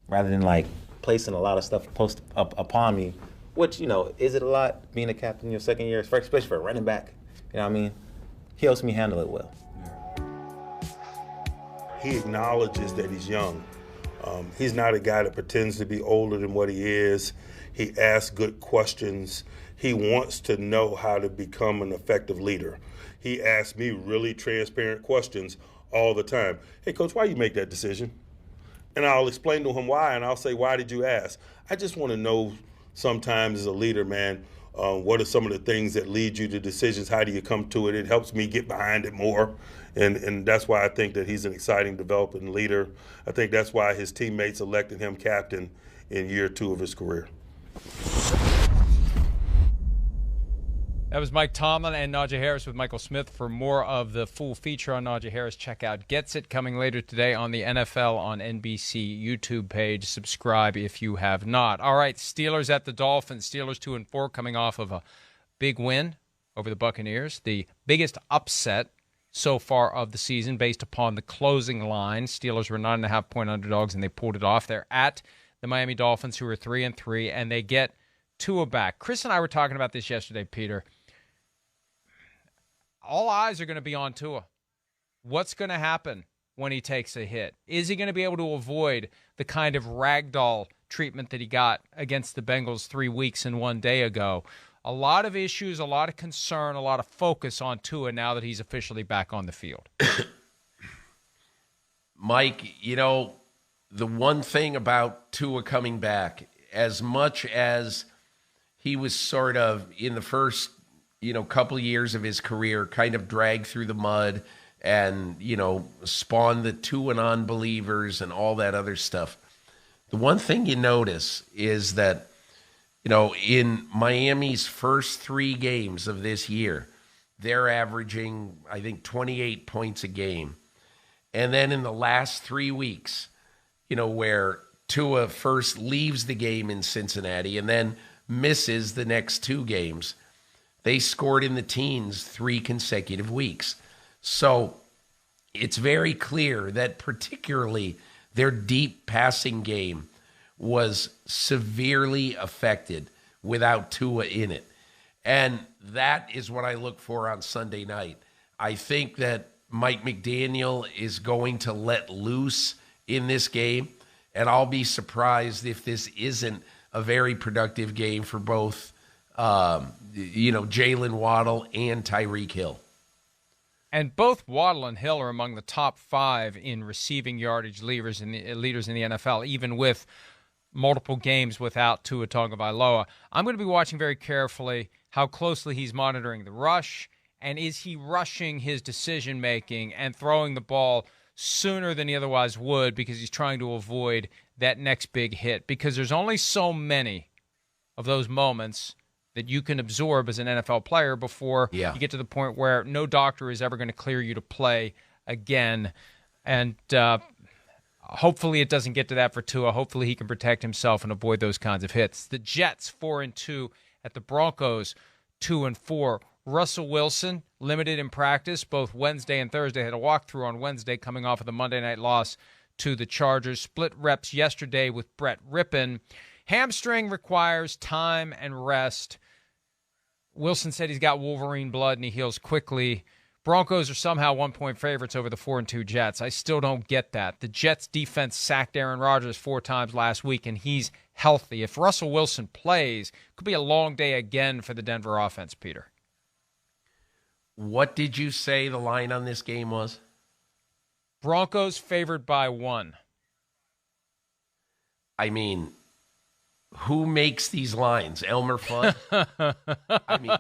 rather than like placing a lot of stuff post up upon me. Which, is it a lot being a captain your second year, especially for a running back? You know what I mean? He helps me handle it well. He acknowledges that he's young. He's not a guy that pretends to be older than what he is. He asks good questions. He wants to know how to become an effective leader. He asks me really transparent questions all the time. Hey, Coach, why you make that decision? And I'll explain to him why, and I'll say, why did you ask? I just want to know sometimes as a leader, man, what are some of the things that lead you to decisions? How do you come to it? It helps me get behind it more. And that's why I think that he's an exciting developing leader. I think that's why his teammates elected him captain in year 2 of his career. That was Mike Tomlin and Najee Harris with Michael Smith. For more of the full feature on Najee Harris, check out Gets It, coming later today on the NFL on NBC YouTube page. Subscribe if you have not. All right, Steelers at the Dolphins. Steelers 2-4, coming off of a big win over the Buccaneers. The biggest upset so far of the season based upon the closing line. Steelers were 9.5-point underdogs, and they pulled it off. They're at the Miami Dolphins, who are 3-3, and they get Tua back. Chris and I were talking about this yesterday, Peter. All eyes are going to be on Tua. What's going to happen when he takes a hit? Is he going to be able to avoid the kind of ragdoll treatment that he got against the Bengals 3 weeks and 1 day ago? A lot of issues, a lot of concern, a lot of focus on Tua now that he's officially back on the field. Mike, the one thing about Tua coming back, as much as he was sort of in the first couple years of his career, kind of dragged through the mud and, spawned the Tua non-believers and all that other stuff. The one thing you notice is that, in Miami's first 3 games of this year, they're averaging, I think, 28 points a game. And then in the last 3 weeks, where Tua first leaves the game in Cincinnati and then misses the next 2 games, they scored in the teens 3 consecutive weeks. So it's very clear that particularly their deep passing game was severely affected without Tua in it. And that is what I look for on Sunday night. I think that Mike McDaniel is going to let loose in this game, and I'll be surprised if this isn't a very productive game for both Jalen Waddle and Tyreek Hill. And both Waddle and Hill are among the top 5 in receiving yardage leaders in the NFL, even with multiple games without Tua Tagovailoa. I'm going to be watching very carefully how closely he's monitoring the rush, and is he rushing his decision-making and throwing the ball sooner than he otherwise would because he's trying to avoid that next big hit. Because there's only so many of those moments that you can absorb as an NFL player before you get to the point where no doctor is ever going to clear you to play again. And hopefully it doesn't get to that for Tua. Hopefully he can protect himself and avoid those kinds of hits. The Jets 4-2 at the Broncos 2-4. Russell Wilson, limited in practice both Wednesday and Thursday. Had a walkthrough on Wednesday coming off of the Monday night loss to the Chargers. Split reps yesterday with Brett Rippon. Hamstring requires time and rest. Wilson said he's got Wolverine blood and he heals quickly. Broncos are somehow 1-point favorites over the 4-2 Jets. I still don't get that. The Jets defense sacked Aaron Rodgers 4 times last week, and he's healthy. If Russell Wilson plays, it could be a long day again for the Denver offense, Peter. What did you say the line on this game was? Broncos favored by 1. I mean, who makes these lines? Elmer Fudd? I mean,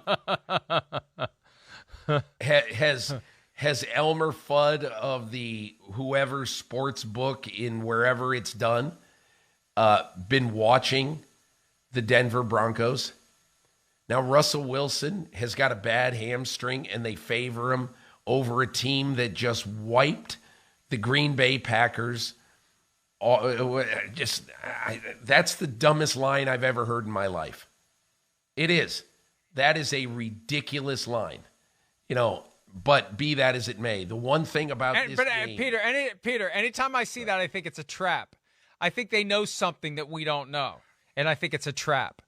has Elmer Fudd of the whoever sports book in wherever it's done been watching the Denver Broncos? Now, Russell Wilson has got a bad hamstring, and they favor him over a team that just wiped the Green Bay Packers. That's the dumbest line I've ever heard in my life. It is. That is a ridiculous line. But be that as it may, the one thing about this game... Peter, anytime I see that, I think it's a trap. I think they know something that we don't know, and I think it's a trap.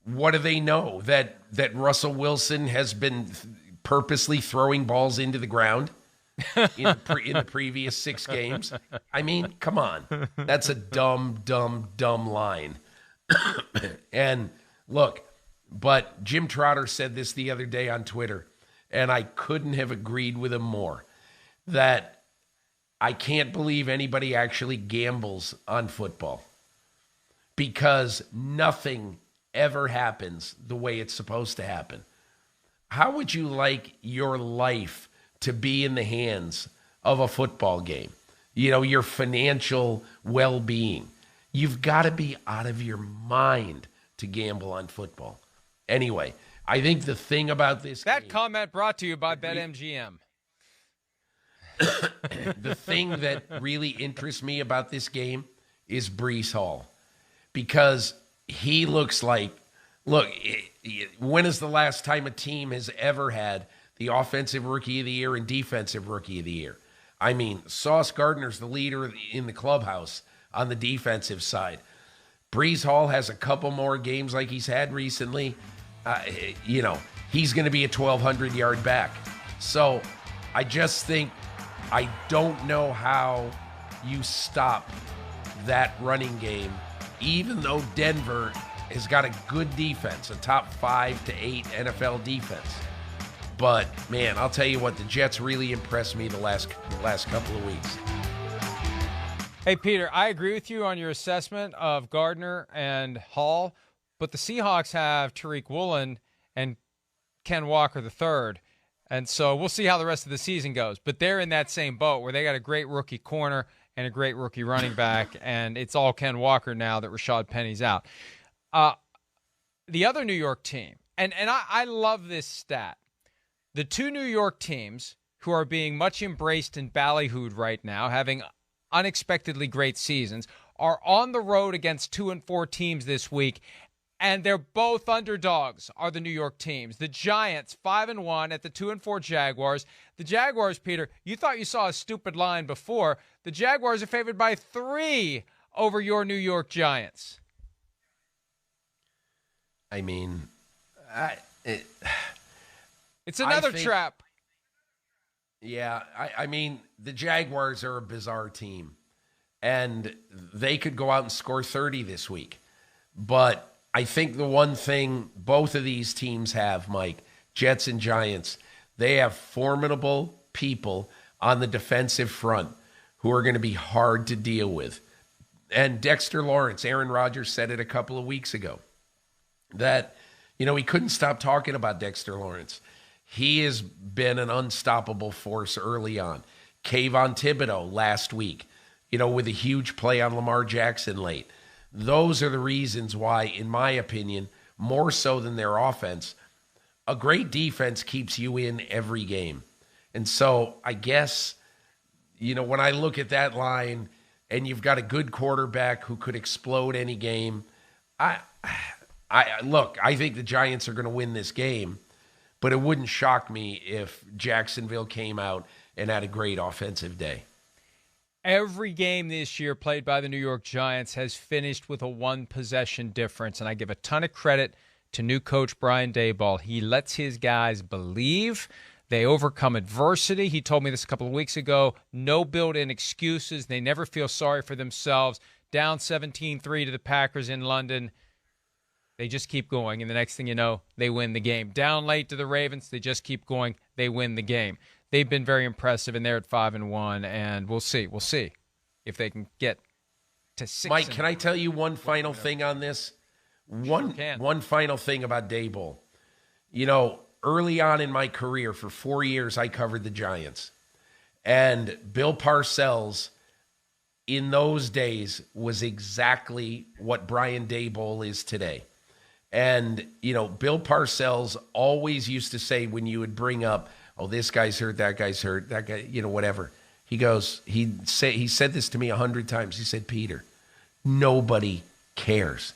What do they know? That Russell Wilson has been purposely throwing balls into the ground in the previous 6 games? I mean, come on. That's a dumb line. And look, but Jim Trotter said this the other day on Twitter, and I couldn't have agreed with him more, that I can't believe anybody actually gambles on football, because nothing ever happens the way it's supposed to happen. How would you like your life to be in the hands of a football game? You know, your financial well-being. You've got to be out of your mind to gamble on football. Anyway, I think the thing about this That comment brought to you by BetMGM. The thing that really interests me about this game is Breece Hall, because he looks like, look, when is the last time a team has ever had the offensive rookie of the year and defensive rookie of the year? I mean, Sauce Gardner's the leader in the clubhouse on the defensive side. Breece Hall has a couple more games like he's had recently. He's going to be a 1,200-yard back. So I just think, I don't know how you stop that running game, even though Denver has got a good defense, a top 5 to 8 NFL defense. But, man, I'll tell you what, the Jets really impressed me the last couple of weeks. Hey, Peter, I agree with you on your assessment of Gardner and Hall, but the Seahawks have Tariq Woolen and Ken Walker III, and so we'll see how the rest of the season goes. But they're in that same boat where they got a great rookie corner and a great rookie running back, and it's all Ken Walker now that Rashad Penny's out. The other New York team, and I love this stat, the 2 New York teams who are being much embraced and ballyhooed right now, having unexpectedly great seasons, are on the road against 2-4 teams this week, and they're both underdogs, are the New York teams. The Giants, 5-1 at the 2-4 Jaguars. The Jaguars, Peter, you thought you saw a stupid line before. The Jaguars are favored by 3 over your New York Giants. I mean, it's another trap. Yeah, I mean, the Jaguars are a bizarre team, and they could go out and score 30 this week. But I think the one thing both of these teams have, Mike, Jets and Giants, they have formidable people on the defensive front who are going to be hard to deal with. And Dexter Lawrence, Aaron Rodgers said it a couple of weeks ago, that, he couldn't stop talking about Dexter Lawrence. He has been an unstoppable force early on. Kayvon Thibodeau last week, with a huge play on Lamar Jackson late. Those are the reasons why, in my opinion, more so than their offense, a great defense keeps you in every game. And so I guess, when I look at that line and you've got a good quarterback who could explode any game, I think the Giants are going to win this game. But it wouldn't shock me if Jacksonville came out and had a great offensive day. Every game this year played by the New York Giants has finished with a 1-possession difference, and I give a ton of credit to new coach Brian Daboll. He lets his guys believe. They overcome adversity. He told me this a couple of weeks ago. No built-in excuses. They never feel sorry for themselves. Down 17-3 to the Packers in London. They just keep going, and the next thing you know, they win the game. Down late to the Ravens, they just keep going. They win the game. They've been very impressive, and they're at 5-1, and we'll see. We'll see if they can get to 6. Mike, can I tell you one final thing on this? One final thing about Daboll. Early on in my career, for 4 years, I covered the Giants. And Bill Parcells, in those days, was exactly what Brian Daboll is today. And, Bill Parcells always used to say when you would bring up, oh, this guy's hurt, that guy's hurt, that guy, whatever. He said this to me 100 times. He said, Peter, nobody cares.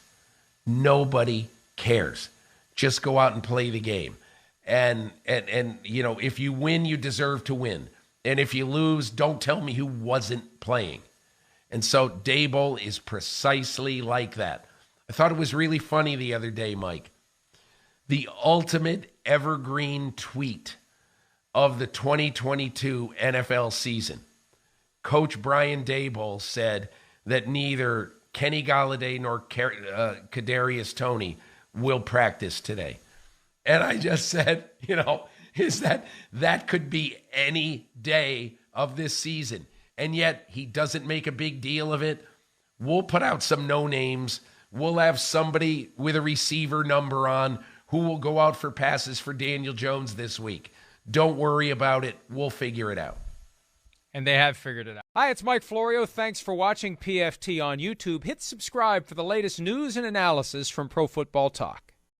Nobody cares. Just go out and play the game. And if you win, you deserve to win. And if you lose, don't tell me who wasn't playing. And so Daboll is precisely like that. I thought it was really funny the other day, Mike. The ultimate evergreen tweet of the 2022 NFL season. Coach Brian Daboll said that neither Kenny Golladay nor Kadarius Toney will practice today. And I just said, is that could be any day of this season. And yet he doesn't make a big deal of it. We'll put out some no names. We'll have somebody with a receiver number on who will go out for passes for Daniel Jones this week. Don't worry about it. We'll figure it out. And they have figured it out. Hi, it's Mike Florio. Thanks for watching PFT on YouTube. Hit subscribe for the latest news and analysis from Pro Football Talk.